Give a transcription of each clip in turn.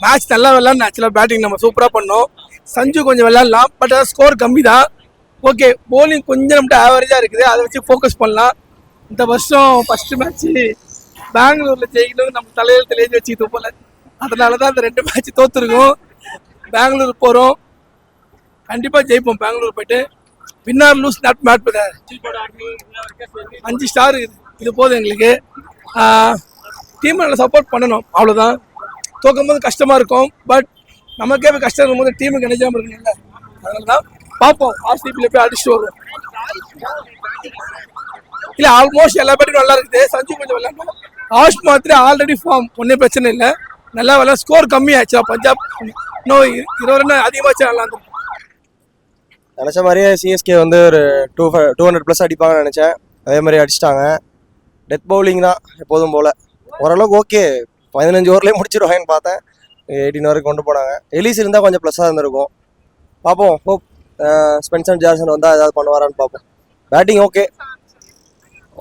Match நல்லா விளாட்ணும். ஆக்சுவலாக batting நம்ம சூப்பராக பண்ணோம். சஞ்சு கொஞ்சம் விளாட்லாம், பட் ஸ்கோர் கம்மி தான். ஓகே, போலிங் கொஞ்சம் நம்மகிட்ட ஆவரேஜாக இருக்குது, அதை வச்சு ஃபோக்கஸ் பண்ணலாம். இந்த வருஷம் ஃபர்ஸ்ட் மேட்ச் பெங்களூர்ல ஜெயிக்கணும் நம்ம தலையில எழுதி வச்சுக்கிட்டு போல, அதனால தான் இந்த 2 மேட்ச் தோத்துருக்கோம். பெங்களூர் போகிறோம், கண்டிப்பாக ஜெயிப்போம். பெங்களூர் போயிட்டு winner lose not mad 5 star இது போதும் எங்களுக்கு. டீம் நல்லா சப்போர்ட் பண்ணணும், அவ்வளோதான். தோக்கும் போது கஷ்டமாக இருக்கும், பட் நமக்கே போய் கஷ்டம் இருக்கும்போது டீமுக்கு நினைச்சாமல் இருக்கணும்ல, அதனால தான் பார்ப்போம். ஆர்சிபியில் போய் அடிச்சுட்டு வருவோம். இல்லை, ஆல்மோஸ்ட் எல்லா பேரும் நல்லா இருக்குது. சஞ்சு கொஞ்சம் விளையாடணும். ஆஷ் மாத்திரை ஆல்ரெடி ஃபார்ம், ஒன்றும் பிரச்சனை இல்லை, நல்லா விளையாட. ஸ்கோர் கம்மி ஆச்சா பஞ்சாப், இன்னும் 20 ரன் அதிகமாச்சு, நல்லா இருந்துச்சு. நினச்ச மாதிரியே சிஎஸ்கே வந்து ஒரு 200+ அடிப்பாங்கன்னு நினச்சேன். அதே மாதிரி அடிச்சிட்டாங்க. டெத் பவுலிங் தான் எப்போதும் போல். ஓரளவுக்கு ஓகே, 15 ஓவர்லேயே முடிச்சிருவாங்கன்னு பார்த்தேன். 18 வரைக்கும் கொண்டு போனாங்க. எலிஸ் இருந்தால் கொஞ்சம் ப்ளஸ்ஸாக இருந்திருக்கும். பார்ப்போம். ஹோப் ஸ்பென்சர் ஜான்சன் வந்தால் ஏதாவது பண்ணுவாரான்னு பார்ப்போம். Batting okay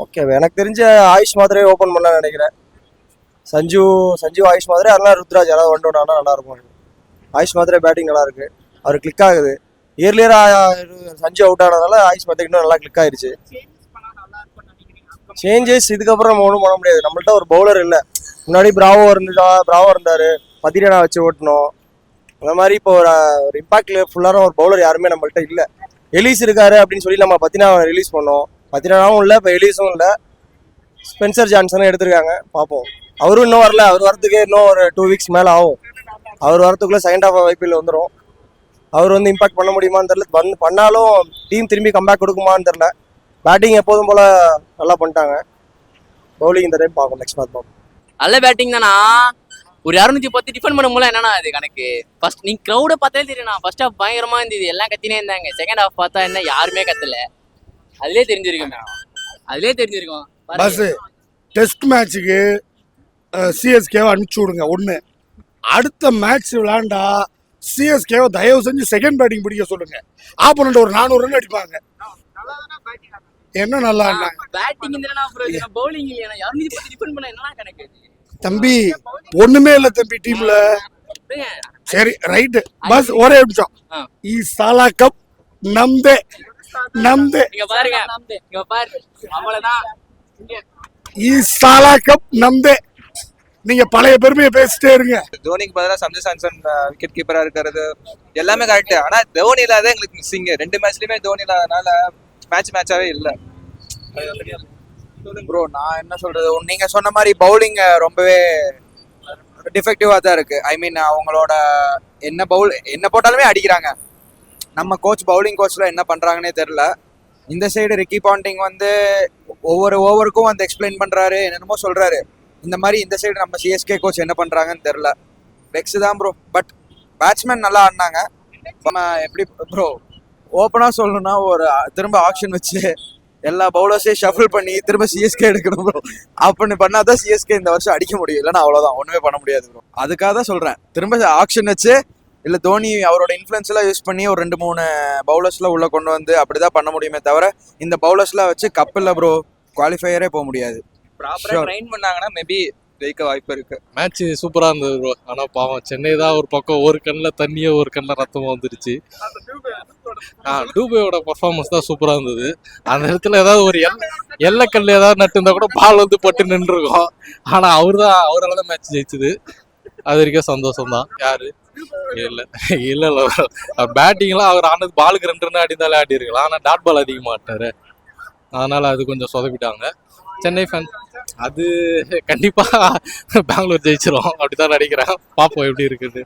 okay. எனக்கு தெரிஞ்ச ஆயுஷ் மாத்திரையே ஓப்பன் பண்ணலாம்னு நினைக்கிறேன். சஞ்சு ஆயுஷ் மாத்திரை, அதெல்லாம் ருத்ராஜ் யாராவது ஒன் டவுன் ஆனால் நல்லாயிருக்கும். ஆயுஷ் மாத்திரை பேட்டிங் நல்லாயிருக்கு, அவர் கிளிக் ஆகுது. இயர்லியராக சஞ்சு அவுட் ஆனதுனால ஆயுஷ் மாத்திரை இன்னும் நல்லா கிளிக் ஆயிடுச்சு. சேஞ்சஸ் இதுக்கப்புறம் நம்ம ஒன்றும் பண்ண முடியாது. நம்மள்ட்ட ஒரு பவுலர் இல்லை. முன்னாடி பிராவோ இருந்தார், பதிரனா வச்சு ஓட்டணும். அந்த மாதிரி இப்போ ஒரு இம்பாக்ட்ல ஃபுல்லான ஒரு பவுலர் யாருமே நம்மள்ட்ட இல்லை. எலிஸ் இருக்காரு அப்படின்னு சொல்லி நம்ம பத்தினாவை ரிலீஸ் பண்ணோம். பத்தினாவும் இல்லை, இப்போ எலிஸும் இல்லை. ஸ்பென்சர் ஜான்சனும் எடுத்திருக்காங்க, பார்ப்போம். அவரும் இன்னும் வரல. அவர் வரதுக்கே இன்னும் ஒரு 2 வீக்ஸ் மேலே ஆகும். அவர் வரத்துக்குள்ளே செகண்ட் ஹாஃப் ஐபிஎல் வந்துடும். அவர் வந்து இம்பாக்ட் பண்ண முடியுமான்னு தெரியல. பண்ணாலும் டீம் திரும்பி கம்பேக் கொடுக்குமான்னு தெரியல. பேட்டிங் எப்போதும் போல நல்லா பண்ணிட்டாங்க. பவுலிங் இந்த டைம் பார்க்கும், நெக்ஸ்ட் மேட்ச் பார்ப்போம். நல்ல பேட்டிங் தானா. ஒரு 210 டிஃபன் பண்ண முடியல. என்னன்னா அது கணக்கு. ஃபர்ஸ்ட் நீங்க க்ரௌட பார்த்தாலே தெரியும். ஃபர்ஸ்ட் ஹாஃப் பயங்கரமா இருந்தது, எல்லாம் கத்தினே இருந்தாங்க. செகண்ட் ஹாஃப் பார்த்தா என்ன, யாருமே கத்தல. அதுலயே தெரிஞ்சிருக்கும். பஸ் டெஸ்ட் மேட்சுக்கு சிஎஸ்கேவை அனுப்பிச்சு விடுங்க. ஒன்று, அடுத்த மேட்ச் விளையாண்டா சிஎஸ்கேவை தயவு செஞ்சு செகண்ட் பேட்டிங் பிடிக்க சொல்லுங்க. ஆப்போனண்ட் ஒரு 400 ரன் அடிப்பாங்க. என்ன நல்லா தம்பி, ஒண்ணுமே இல்ல தம்பி டீம்ல. சரி, ரைட். பஸ் ஒரே நிமிஷம். ஈசாலா கப் நம்பே ஈசாலா கப் நம்பே. நீங்க பழைய பெருமையை பேசிட்டே இருங்க. தோனிக்கு பதிலாக சஞ்சு சாம்சன் விக்கெட் கீப்பரா இருக்கிறது எல்லாமே கரெக்ட். ஆனா தோனி இல்லாத எங்களுக்கு மிஸ்ஸிங். 2 மேட்ச்லயுமே தோனி இல்லாதனால மேட்சாவே இல்லை. ப்ரோ, நான் என்ன சொல்றது, நீங்க சொன்ன மாதிரி பவுலிங் ரொம்பவே டிஃபெக்டிவா தான் இருக்கு. ஐ மீன், அவங்களோட என்ன போட்டாலுமே அடிக்கிறாங்க. நம்ம பவுலிங் கோச்ல என்ன பண்றாங்கன்னே தெரியல. இந்த சைடு ரிக்கி பாண்டிங் வந்து ஒவ்வொரு ஓவருக்கும் வந்து எக்ஸ்பிளைன் பண்றாரு, என்னென்னமோ சொல்றாரு. இந்த மாதிரி இந்த சைடு நம்ம சிஎஸ்கே கோச் என்ன பண்றாங்கன்னு தெரியல. வெக்ஸ் தான் ப்ரோ. பட் பேட்ஸ்மேன் நல்லா ஆடினாங்க. நம்ம எப்படி ப்ரோ ஓப்பனா சொல்லணும்னா, ஒரு திரும்ப ஆக்ஷன் வச்சு எல்லா பவுலர்ஸையும் ஷஃபிள் பண்ணி திரும்ப சிஎஸ்கே எடுக்கணும் ப்ரோ. அப்படின்னு பண்ணாதான் சிஎஸ்கே இந்த வருஷம் அடிக்க முடியும். இல்லைன்னா அவ்வளோதான், ஒன்றுமே பண்ண முடியாது ப்ரோ. அதுக்காக தான் சொல்கிறேன், திரும்ப ஆக்ஷன் வச்சு இல்லை தோனி அவரோட இன்ஃப்ளூயன்ஸ் எல்லாம் யூஸ் பண்ணி ஒரு 2-3 பவுலர்ஸ்லாம் உள்ள கொண்டு வந்து அப்படிதான் பண்ண முடியுமே தவிர, இந்த பவுலர்ஸ்லாம் வச்சு கப் இல்லை ப்ரோ, குவாலிஃபையரே போக முடியாது. ப்ராப்பராக ட்ரெயின் பண்ணாங்கன்னா மேபி ஜெயிக்க வாய்ப்பு இருக்கு. மேட்ச் சூப்பரா இருந்தது ப்ரோ. ஆனா பாவம் சென்னை தான் ஒரு பக்கம் ஒரு கண்ணில் தண்ணியே ஒரு கண்ணில் ரத்தமா வந்துருச்சு. டூபேயோட பர்ஃபார்மன்ஸ் தான் சூப்பரா இருந்தது. அந்த இடத்துல ஏதாவது ஒரு எல்லக்கல்ல ஏதாவது நட்டு இருந்தா கூட பால் வந்து பட்டு நின்றுருக்கும். ஆனா அவரால் தான் மேட்ச் ஜெயிச்சது. அது வரைக்கும் சந்தோஷம் தான். யாரு இல்ல பேட்டிங்லாம் அவர் ஆனது பாலுக்கு 2 ரன் அடிந்தாலே ஆடி இருக்கலாம். ஆனா டாட் பால் அதிகமாக ஆட்டாரு, அதனால அது கொஞ்சம் சொதப்பிட்டாங்க. சென்னை ஃபேன் அது கண்டிப்பா பெங்களூர் ஜெயிச்சிரும் அப்படிதான் நினைக்கிறேன். பார்ப்போம் எப்படி இருக்குது.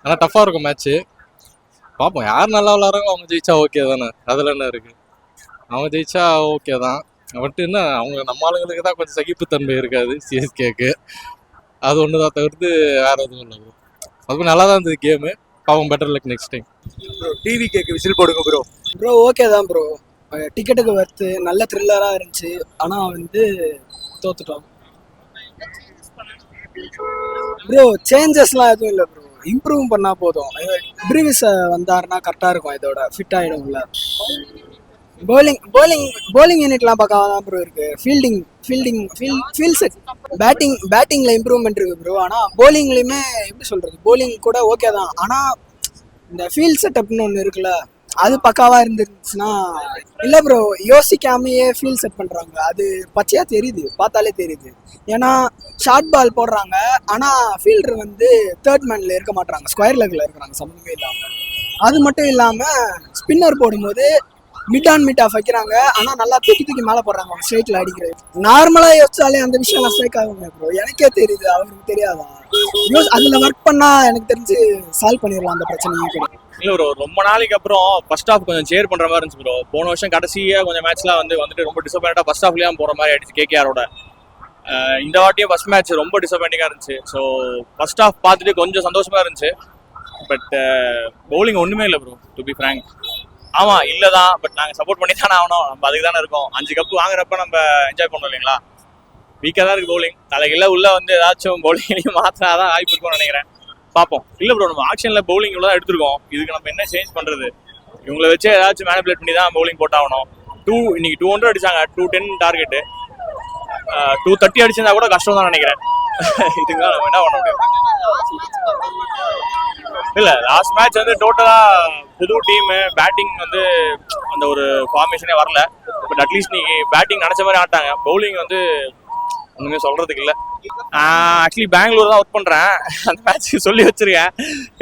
ஆனால் டஃபா இருக்கும் மேட்ச்சு. பார்ப்போம், யார் நல்லா விளாட்றாங்களோ அவங்க ஜெயிச்சா ஓகே தானே. அதில் என்ன இருக்கு, அவங்க ஜெயிச்சா ஓகே தான். மட்டும் என்ன, அவங்க நம்ம ஆளுங்களுக்கு தான் கொஞ்சம் சகிப்புத்தன்மை இருக்காது சிஎஸ்கேக்கு. அது ஒன்று தான் தவிர்த்து வேற எதுவும் இல்லை ப்ரோ. அது நல்லா தான் இருந்தது கேமு. பாவம், பெட்டர் லக் நெக்ஸ்ட் டைம். டிவி கேக்கு விசில் போடுங்க ப்ரோ. ப்ரோ ஓகே தான் ப்ரோ. டிக்கெட்டுக்கு வர்த்து நல்ல த்ரில்லராக இருந்துச்சு. ஆனால் வந்து தோத்துட்டோம் ப்ரோ. சேஞ்சஸ்லாம் எதுவும் இல்லை ப்ரோ, இம்ப்ரூவ் பண்ணால் போதும். ப்ரீவிஸ் வந்தாருன்னா கரெக்டாக இருக்கும், இதோட ஃபிட் ஆகிடும்ல. bowling யூனிட்லாம் பக்காவா தான் ப்ரோ இருக்கு. ஃபீல் செட் பேட்டிங்ல இம்ப்ரூவ்மெண்ட் இருக்கு ப்ரோ. ஆனா bowlingலயுமே எப்படி சொல்றது, bowling கூட ஓகே தான். ஆனா இந்த ஃபீல்ட் செட்டப்னு ஒன்று இருக்குல்ல, அது பக்காவா இருந்துச்சுன்னா. இல்ல ப்ரோ, யோசிக்காமையே ஃபீல் செட் பண்றாங்க, அது பச்சையா தெரியுது, பார்த்தாலே தெரியுது. ஏன்னா ஷார்ட் பால் போடுறாங்க, ஆனா ஃபீல்டர் வந்து தேர்ட் மேன்ல இருக்க மாட்டாங்க, ஸ்கொயர் லெக்ல இருக்கிறாங்க சம்மந்தமே இல்லாம. அது மட்டும் இல்லாம ஸ்பின்னர் போடும்போது மிட் ஆன் மிட் ஆஃப் வைக்கிறாங்க, ஆனா நல்லா தூக்கி மேலே போடுறாங்க ஸ்ட்ரைட்ல அடிக்கிறது. நார்மலா யோசிச்சாலே அந்த விஷயம் ஸ்ட்ரைக் ஆகுங்க ப்ரோ. எனக்கே தெரியுது, அவருக்கு தெரியாதா? அதுல ஒர்க் பண்ணா எனக்கு தெரிஞ்சு சால்வ் பண்ணிடலாம் அந்த பிரச்சனையும் கூட. இல்ல ப்ரோ, ரொம்ப நாளைக்கு அப்புறம் ஃபர்ஸ்ட் ஹாஃப் கொஞ்சம் சேர் பண்ற மாதிரி இருந்துச்சு ப்ரோ. போன வருஷம் கடைசியா கொஞ்சம் மேட்ச்லாம் வந்துட்டு ரொம்ப டிசப்பாயிண்டா ஃபர்ஸ்ட் ஹாஃப்லயும் போற மாதிரி ஆயிடுச்சு கேகேஆரோட. இந்த வாட்டியும் ஃபர்ஸ்ட் மேட்ச் ரொம்ப டிசப்பாயிண்டிங்கா இருந்துச்சு. ஸோ ஃபர்ஸ்ட் ஹாஃப் பார்த்துட்டு கொஞ்சம் சந்தோஷமா இருந்துச்சு. பட் பவுலிங் ஒண்ணுமே இல்லை ப்ரோ, டு பி ஃப்ராங்க். ஆமா இல்லதான், பட் நாங்க சப்போர்ட் பண்ணி தானே ஆகணும், நம்ம அதுக்கு தானே இருக்கோம். 5 கப்பு வாங்குறப்ப நம்ம என்ஜாய் பண்ணோம் இல்லைங்களா. வீக்கா தான் இருக்கு பவுலிங். தலைகள்ல உள்ள வந்து ஏதாச்சும் பவுலிங்லையும் மாத்தினாதான் வாய்ப்பு இருக்கும்னு நினைக்கிறேன். பார்ப்போம். இல்ல ப்ரோ, நம்ம ஆக்ஷன்ல பவுலிங் இவ்வளோ தான் எடுத்திருக்கோம், இதுக்கு நம்ம என்ன சேஞ்ச் பண்றது? இவங்களை வச்சு ஏதாச்சும் மேனிபுலேட் பண்ணி தான் பவுலிங் போட்டாகணும். இன்னைக்கு 200 அடிச்சாங்க, 210 டார்கெட்டு. 230 அடிச்சிருந்தா கூட கஷ்டம் தான் நினைக்கிறேன். இதுக்கு தான் நம்ம என்ன பண்ண முடியும்? இல்ல, லாஸ்ட் மேட்ச் வந்து டோட்டலா புது டீம், பேட்டிங் வந்து அந்த ஒரு ஃபார்மேஷனே வரல. பட் அட்லீஸ்ட் நீங்க பேட்டிங் நினைச்ச மாதிரி ஆட்டாங்க. பவுலிங் வந்து ஒண்ணுமே சொல்றதுக்கு இல்லை. ஆக்சுவலி பெங்களூர் தான் ஒர்க் பண்றேன். அந்த மேட்ச் சொல்லி வச்சிருக்கேன்,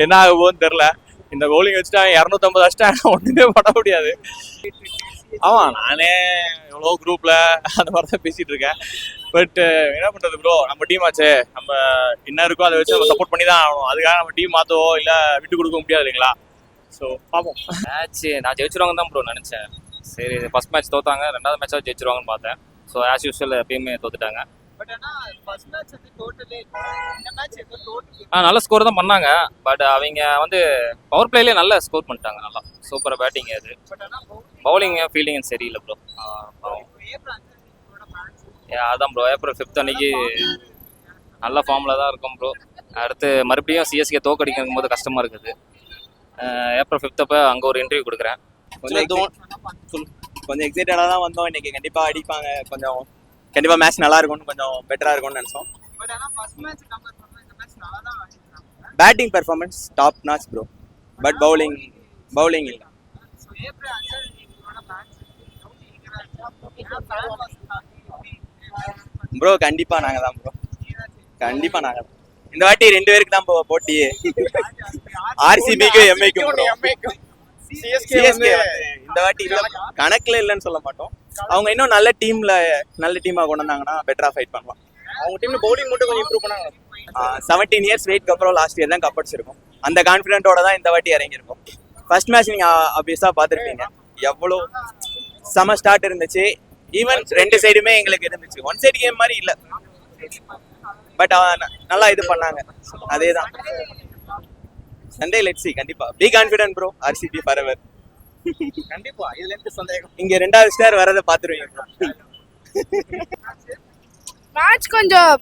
என்ன ஆக போகுதுன்னு தெரியல. இந்த பவுலிங் வச்சுட்டா 250 அடிச்சிட்டா ஒண்ணுமே பண்ண முடியாது. ஆமா, நானே எவ்வளோ குரூப்ல அந்த மாதிரி தான் பேசிட்டு இருக்கேன். பட் என்ன பண்றது ப்ரோ, நம்ம டீம் ஆச்சு, நம்ம என்ன இருக்கோ அதை வச்சு நம்ம சப்போர்ட் பண்ணி தான் ஆகணும். அதுக்காக நம்ம டீம் மாத்தவோ இல்லை விட்டு கொடுக்க முடியாது இல்லைங்களா. ஸோ பார்ப்போம். மேட்ச் நான் ஜெயிச்சிருவாங்க தான் ப்ரோ நினச்சேன். சரி, ஃபர்ஸ்ட் மேட்ச் தோத்தாங்க, 2வது மேட்சாவது ஜெயிச்சிருவாங்கன்னு பார்த்தேன். ஸோ ஆஸ் யூஸ்வல் எப்பயுமே தோத்துட்டாங்க. நல்ல ஸ்கோர் தான் பண்ணாங்க. பட் அவங்க வந்து பவர் பிளேலேயே நல்ல ஸ்கோர் பண்ணிட்டாங்க, நல்லா சூப்பராக பேட்டிங். அது பவுலிங் ஃபீல்டிங் சரியில்லை ப்ரோ. அதான் ப்ரோ, ஏப்ரல் 5 அன்னைக்கு நல்ல ஃபார்மில் தான் இருக்கும் ப்ரோ. அடுத்து மறுபடியும் சிஎஸ்கே தோக்கடிக்கும் போது கஷ்டமாக இருக்குது. ஏப்ரல் 5 அப்போ அங்கே ஒரு இன்டர்வியூ கொடுக்குறேன். கொஞ்சம் எக்ஸைட்டடாக தான் வந்தோம். இன்னைக்கு கண்டிப்பாக அடிப்பாங்க, கொஞ்சம் கண்டிப்பாக மேட்ச் நல்லா இருக்கும்னு, கொஞ்சம் பெட்டராக இருக்கும்னு நினச்சோம். Batting performance top notch bro. But bowling இல்லை ப்ரோ. கண்டிப்பா நாங்க தான் ப்ரோ, கண்டிப்பா நாங்க தான். இந்த வாட்டி 2 பேருக்கு தான் போட்டி, ஆர்சிபிக்கும் எம்ஐக்கும். சிஎஸ்கே இந்த வாட்டி இல்ல, கணக்குல இல்லைன்னு சொல்ல மாட்டோம். அவங்க இன்னும் நல்ல டீமா கொண்டு வந்தாங்கன்னா பெட்டரா ஃபைட் பண்ணலாம். அவங்க டீம்ல பவுலிங் மட்டும் கொஞ்சம் இம்ப்ரூவ் பண்ணாங்க. 17 இயர்ஸ் வெயிட்க்கு அப்புறம் லாஸ்ட் இயர் தான் கப் அடிச்சிருக்கோம். அந்த கான்ஃபிடென்ட்டோட தான் இந்த வாட்டி இறங்கியிருக்கோம். ஃபர்ஸ்ட் மேட்ச் நீங்க ஆப்வியஸா பார்த்துருப்பீங்க, எவ்வளோ செம ஸ்டார்ட் இருந்துச்சு. ஈவன் 2 சைடுமே எங்களுக்கு இருந்துச்சு, ஒன் சைடு கேம் மாதிரி இல்லை. பட் நல்லா இது பண்ணாங்க, அதே தான். Sunday let's see. கண்டிப்பா be confident bro, RCB forever. கண்டிப்பா, இதுல இருந்து சந்தேகம். இங்க 2வது ஸ்டார் வரதை பார்த்துருவீங்க. மேட்ச் கொஞ்சம்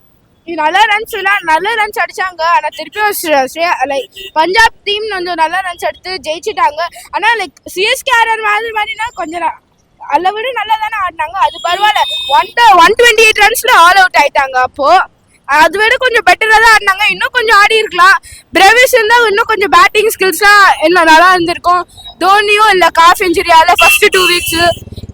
நல்ல ரன்ஸ் அடிச்சாங்க. ஆனா திருப்பியும் பஞ்சாப் டீம் கொஞ்சம் நல்ல ரன்ஸ் எடுத்து ஜெயிச்சுட்டாங்க. ஆனா லைக் சிஎஸ்கே ஆர்ஆர் மாதிரினா கொஞ்சம் அதை விட நல்லா தானே ஆடினாங்க. அது பரவாயில்ல, 128 ரன்ஸ்ல ஆல் அவுட் ஆயிட்டாங்க. அப்போ அதை விட கொஞ்சம் பெட்டரா தான் ஆடினாங்க. இன்னும் கொஞ்சம் ஆடி இருக்கலாம். பிரேவிஸ் இருந்தா இன்னும் கொஞ்சம் பேட்டிங் ஸ்கில்ஸ்லாம் எல்லாம் நல்லா இருந்திருக்கும். தோனியும் இல்லை, காஃப் இன்ஜுரியால ஃபர்ஸ்ட் 2 வீக்ஸ்.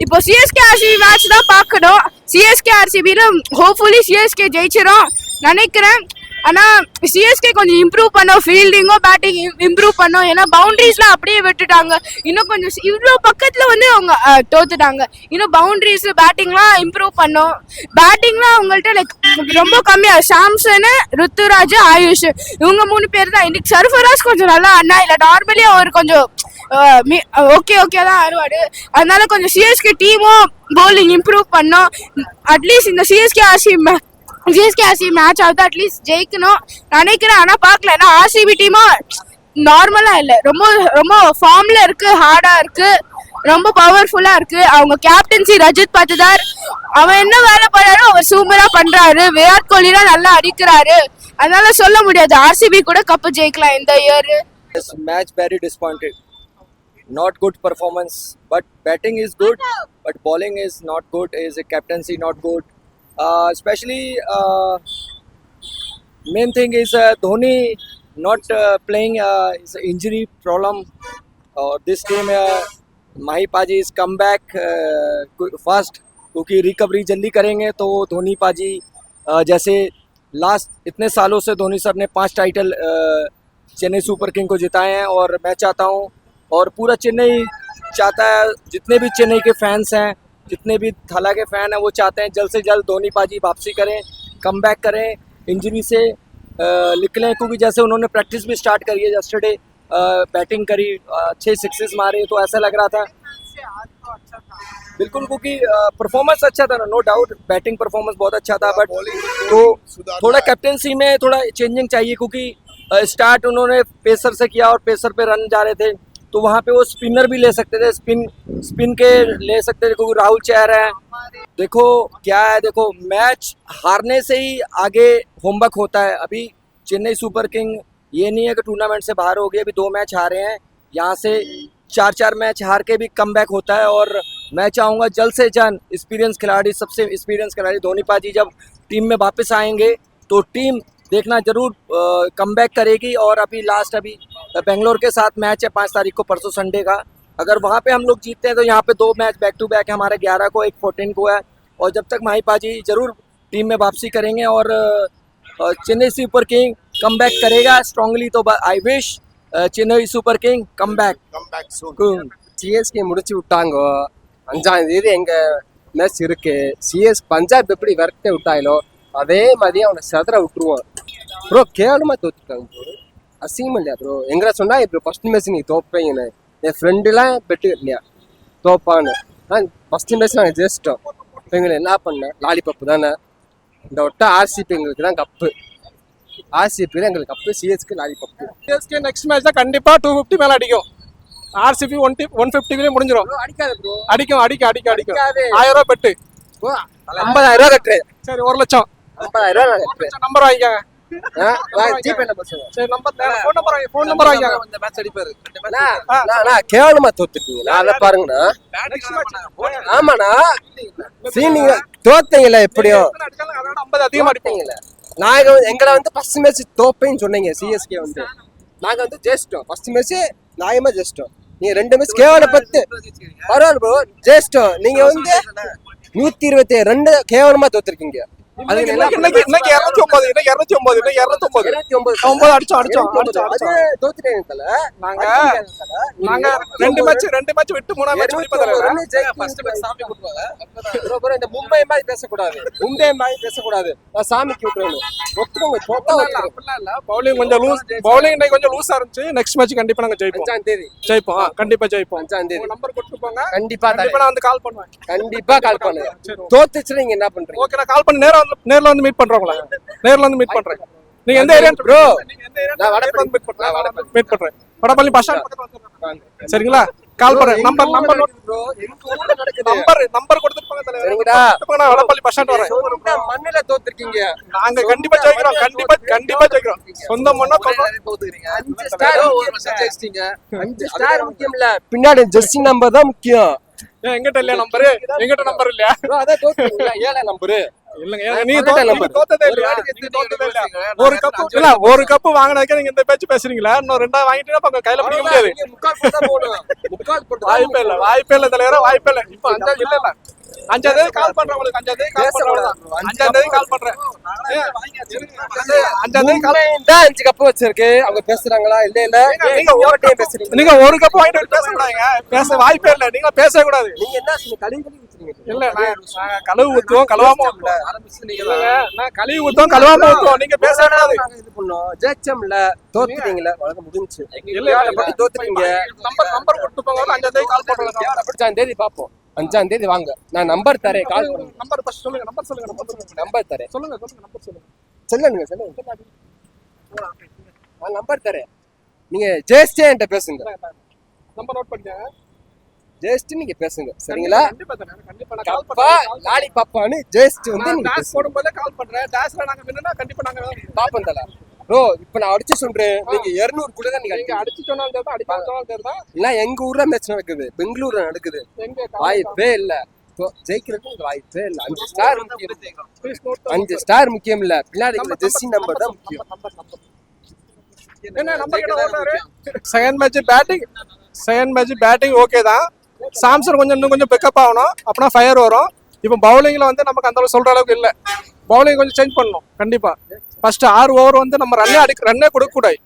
இப்போ சிஎஸ்கே ஆர்சிபி மேட்ச் தான் பார்க்கணும். சிஎஸ்கே ஆர்சிபியில ஹோப்ஃபுல்லி சிஎஸ்கே ஜெயிச்சிடும் நினைக்கிறேன். ஆனால் சிஎஸ்கே கொஞ்சம் இம்ப்ரூவ் பண்ணோம், ஃபீல்டிங்கோ பேட்டிங் இம்ப்ரூவ் பண்ணோம். ஏன்னா பவுண்டரிஸ்லாம் அப்படியே விட்டுட்டாங்க. இன்னும் கொஞ்சம் இவ்வளோ பக்கத்தில் வந்து அவங்க தோத்துட்டாங்க. இன்னும் பவுண்டரிஸ் பேட்டிங்லாம் இம்ப்ரூவ் பண்ணோம். பேட்டிங்லாம் அவங்கள்ட்ட லைக் ரொம்ப கம்மியாக, சாம்சனு, ருத்துராஜ், ஆயுஷ் இவங்க 3 பேர் தான். இன்னைக்கு சர்ஃபராஸ் கொஞ்சம் நல்லா ஆடினா, இல்லை நார்மலி அவர் கொஞ்சம் ஓகே தான் ஆடுவாரு. அதனால கொஞ்சம் சிஎஸ்கே டீமும் பவுலிங் இம்ப்ரூவ் பண்ணோம். அட்லீஸ்ட் இந்த சிஎஸ்கே ஆர்சிபி மேட்ச் ஆகுது, அட்லீஸ்ட் ஜெயிக்கணும் நினைக்கிறேன். ஆனால் பார்க்கல, ஏன்னா ஆர்சிபி டீமும் நார்மலாக இல்லை, ரொம்ப ஃபார்மில் இருக்கு, ஹார்டாக இருக்கு, ரொம்ப பவர்ஃபுல்லாக இருக்கு. அவங்க கேப்டன்சி ரஜித் பத்துதார், அவன் என்ன வேலை பண்ணாரோ அவர் சூப்பராக பண்றாரு. விராட் கோலிலாம் நல்லா அடிக்கிறாரு. அதனால சொல்ல முடியாது ஆர்சிபி கூட கப்பு ஜெயிக்கலாம் இந்த year. Match very disappointed. not good performance. But batting is good, but bowling is not good. Is a captaincy not good? Especially main thing is Dhoni not playing is an injury problem. This team माही पाजी is come back fast क्योंकि recovery जल्दी करेंगे तो धोनी पाजी जैसे last इतने सालों से धोनी सर ने 5 टाइटल चेन्नई सुपर किंग को जिताए हैं और मैं चाहता हूं और पूरा चेन्नई चाहता है, जितने भी चेन्नई के फैंस हैं, जितने भी थाला के फैन हैं, वो चाहते हैं जल्द से जल्द धोनी पाजी वापसी करें, कम बैक करें, इंजरी से निकलें, क्योंकि जैसे उन्होंने प्रैक्टिस भी स्टार्ट करी है यस्टरडे, बैटिंग करी, अच्छे सिक्सेस मारे, तो ऐसा लग रहा था बिल्कुल, क्योंकि परफॉर्मेंस अच्छा था ना, नो डाउट बैटिंग परफॉर्मेंस बहुत अच्छा था, बट तो थोड़ा कैप्टेंसी में थोड़ा चेंजिंग चाहिए, क्योंकि स्टार्ट उन्होंने पेसर से किया और पेसर पे रन जा रहे थे, तो वहाँ पे वो स्पिनर भी ले सकते थे, स्पिन के ले सकते थे, क्योंकि राहुल चहर है। देखो क्या है, देखो मैच हारने से ही आगे होमवर्क होता है। अभी चेन्नई सुपर किंग ये नहीं है कि टूर्नामेंट से बाहर हो गए, अभी 2 मैच हारे हैं, यहाँ से 4 मैच हार के भी कम बैक होता है। और मैं चाहूँगा जल्द से जल्द एक्सपीरियंस खिलाड़ी, सबसे एक्सपीरियंस खिलाड़ी धोनी पाजी जब टीम में वापस आएंगे तो टीम देखना जरूर कम बैक करेगी। और अभी बेंगलोर के साथ मैच है 5 तारीख को, परसों संडे का, अगर वहाँ पे हम लोग जीतते हैं तो यहाँ पे 2 मैच बैक टू बैक है हमारे, 11 को, एक 14 को है। और जब तक माही पाजी जरूर टीम में वापसी करेंगे और Chennai super king come back करेगा स्ट्रांगली, तो I wish Chennai super king come back. CSK முடிச்சு விட்டாங்க, 5ஆம் தேதி எங்க மேட்ச் இருக்கு. பஞ்சாப் எப்படி விரட்ட விட்டாங்களோ அதே மாதிரி அவனை செதற விட்டுருவான் ப்ரோ. கேவலமா தோத்துட்டாங்க ப்ரோ, அசிங்கம் இல்லையா ப்ரோ? எங்களை சொன்னா இப்போ ஃபர்ஸ்ட் மேட்ச் நீ தோப்பீங்கன்னு, என் ஃப்ரெண்டுலாம் பெட்டு இல்லையா தோப்பான்னு. ஃபர்ஸ்ட் மேட்ச் நாங்கள் ஜெயிச்சிட்டோம். இப்போ எங்களை என்ன பண்ண, லாலிபப்பு தானே இந்த ஒட்ட. ஆர்சிபி எங்களுக்கு தான் கப்பு, ஆர்சிபி தான் எங்களுக்கு cup, CSK lollipop. CSK next match தான் கண்டிப்பா 250 மேல அடிக்கும். ஆர்சிபி 150 முடிஞ்சிரும். அடிக்காது ப்ரோ, அடிக்கும் 1000 ரூபாய் பெட்டு, 50,000 ரூபா கட்டுறேன். சரி 1 லட்சம், 50,000 ரூபா கட்டுறேன். நம்பர் வாங்கிக்கங்க. ஜிபே நம்பர் சொல்லுங்க. சரி ஃபோன் நம்பர் வாங்கிக்கங்க. இந்த மேட்ச் அடிப்பாரு கேவலமா தோத்துட்டீங்களா, அதை பாருங்கண்ணா. ஆமாண்ணா, நீங்க தோத்தீங்களா எப்படியும் 50 அதிகமா அடிப்பீங்களா? நாங்க எங்களை ஃபர்ஸ்ட் மேட்ச் தோப்பேன்னு சொன்னீங்க, சிஎஸ்கே நாங்க ஜெயிச்சிட்டோம். ஃபர்ஸ்ட் மேட்ச் நியாயமா ஜெயிச்சிட்டோம். நீங்க 2 மேட்ச் கேவலப்பட்டு பரவாயில்ல ப்ரோ, ஜெயிச்சிட்டோம். நீங்க 127 கேவலமா தோத்துருக்கீங்க. இன்னைக்கு 209 தோத்துட்டேன் தல. நாங்க 2 மேட்ச் விட்டு 3ஆம் மேட்ச் இந்த மும்பை மாதிரி பேசக்கூடாது, நான் சாமிக்கு விட்டுறேன். ஒத்துக்கோங்க, பவுலிங் கொஞ்சம் லூஸா இருந்துச்சு. நெக்ஸ்ட் மேட்ச் கண்டிப்பா நாங்க ஜெயிப்போம். 5ஆம் தேதி ஜெயிப்போம், கண்டிப்பா ஜெயிப்போம். 5ஆம் தேதி நம்பர் கொடுத்து போங்க, கண்டிப்பா நான் வந்து கால் பண்ணுவேன். கண்டிப்பா கால் பண்ணுங்க. தோத்துச்சு நீங்க என்ன பண்றீங்க? ஓகே, நான் கால் பண்ணி நேர்ல வந்து மீட் பண்றோம்ல, நேர்ல வந்து மீட் பண்றேன். நீங்க எந்த ஏரியா ப்ரோ? நான் வடபள்ளி மீட் பண்றேன். வடபள்ளி பஸ் ஸ்டாண்ட் பக்கத்துல சரிங்களா? கால் பண்றேன். நம்பர் ப்ரோ, நம்பர் கொடுத்துட்டு போங்க. சரிங்கடா, நான் வடபள்ளி பஸ் ஸ்டாண்ட் வரேன். மண்ணுல தோத்துருக்கீங்க. நாங்க கண்டிப்பா ஜெயிக்கிறோம், கண்டிப்பா ஜெயிக்கிறோம். சொந்த மண்ணா தோத்துக்கிறீங்க. 5 ஸ்டார் முக்கியம் இல்ல, பின்னாடி ஜெர்சி நம்பர் தான் முக்கியம். எங்கிட்ட இல்லையா நம்பர்? எங்கிட்ட நம்பர் இல்லையா? அதான் தோத்துறீங்களா? 7ஆம் நம்பர் இல்லங்க, நீங்க தோத்ததே இல்லையா? ஒரு கப்பு வாங்கினதுக்கு நீங்க இந்த பேச்சு பேசுறீங்களா? இன்னும் 2 வாங்கிட்டீங்கன்னா கையில பிடிக்க முடியாது. வாய்ப்பே இல்ல தலைவரா, வாய்ப்பே இல்ல. இப்ப 5ஆம் இல்ல 5ஆம் தேதி கால் பண்றேன் உங்களுக்கு. 5ஆம் தேதி கால் பண்றேன். 5ஆம் தேதி கால் 5 கப்பு வச்சிருக்கு. அவங்க பேசுறாங்களா? இல்ல நீங்க ஒரு கப்பு வாங்கிட்டு பேச கூடாதுங்க. வாய்ப்பே இல்ல, நீங்க பேச கூடாது. நீங்க என்ன கழுவி இல்ல, நாங்க கழுவு ஊத்துவோம், கழுவாம ஊத்துவோம். நான் கழுவி ஊத்துவோம், கழுவாம ஊத்துவோம். நீங்க பேச கூடாது. இது பண்ணோம், ஜெயிச்சோம்ல, தோத்துட்டீங்களா? வழக்கம் முடிஞ்சுச்சு. இல்ல தோத்துட்டீங்க. நம்பர் கொடுத்து போங்க. 5ஆம் தேதி கால் பண்றோம். 5ஆம் தேதி பாப்போம். 5ஆம் தேதி வாங்க, நான் நம்பர் தரேன், கால் பண்ணுங்க. நம்பர் ஃபர்ஸ்ட் சொல்லுங்க. நம்பர் சொல்லுங்க. நம்பர் தரேன். சொல்லுங்க. நம்பர் சொல்லுங்க. நான் நம்பர் தரேன். நீங்க ஜெயிச்சிட்டே என்கிட்ட பேசுங்க. நம்பர் நோட் பண்ணிக்கங்க. ஜெயிச்சிட்டு நீங்க பேசுங்க, சரிங்களா? கண்டிப்பா நான் கால் கப்பா லாலி பாப்பான்னு ஜெயிச்சிட்டு நீங்க டாஸ் போடும்போது கால் பண்றேன். டாஸ்ல நாங்க வின்னா கண்டிப்பா நாங்க பாப்போம் தல. ப்ரோ இப்ப நான் அடிச்சு சொல்றேன், நீங்க 200 கூட தான் நீங்க அடிச்சு சொன்னாலும் தெரியுதா அடிக்காலும் தெரியுதா இல்ல எங்க ஊர்ல மேட்ச் நடக்குது, பெங்களூர்ல நடக்குது, வாய்ப்பே இல்ல. ஜெயிக்கிறதுக்கு வாய்ப்பே இல்ல. 5 ஸ்டார் முக்கியம், 5 ஸ்டார் முக்கியம் இல்ல, பின்னாடி ஜெர்சி நம்பர் தான் முக்கியம். என்ன நம்ம கிட்ட ஓடுறாரு. செகண்ட் மேட்ச் பேட்டிங் ஓகே தான். சாம்சன் இன்னும் கொஞ்சம் பிக்கப் ஆகணும், அப்படின்னா ஃபயர் வரும். இப்போ பவுலிங்ல நமக்கு அந்த அளவுக்கு சொல்ற அளவுக்கு இல்லை. பவுலிங் கொஞ்சம் சேஞ்ச் பண்ணணும் கண்டிப்பா. ஃபர்ஸ்ட் 6 ஓவர் நம்ம ரன்னே கொடுக்க கூடாது.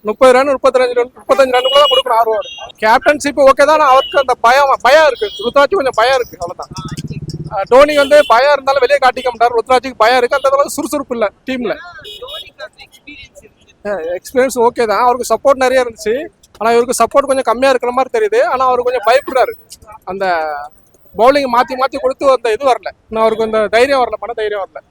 30 ரன் 35 ரன் கூட தான் கொடுக்கணும் 6 ஓவர். கேப்டன்ஷிப் ஓகே தான், அவருக்கு அந்த பயம் இருக்கு. ருத்ராஜ் கொஞ்சம் பயம் இருக்கு, அவ்வளவுதான். டோனி பயம் இருந்தாலும் வெளியே காட்டிக்க மாட்டார். ருத்ராஜுக்கு பயம் இருக்கு, அந்த அளவுக்கு சுறுசுறுப்பு இல்லை டீம்ல. எக்ஸ்பீரியன்ஸ் ஓகே தான், அவருக்கு சப்போர்ட் நிறைய இருந்துச்சு. ஆனால் இவருக்கு சப்போர்ட் கொஞ்சம் கம்மியாக இருக்கிற மாதிரி தெரியுது. ஆனால் அவர் கொஞ்சம் பயப்படுறாரு. அந்த பவுலிங் மாற்றி கொடுத்து அந்த இது வரல, இன்னும் அவருக்கு அந்த தைரியம் வரல, மன தைரியம் வரல.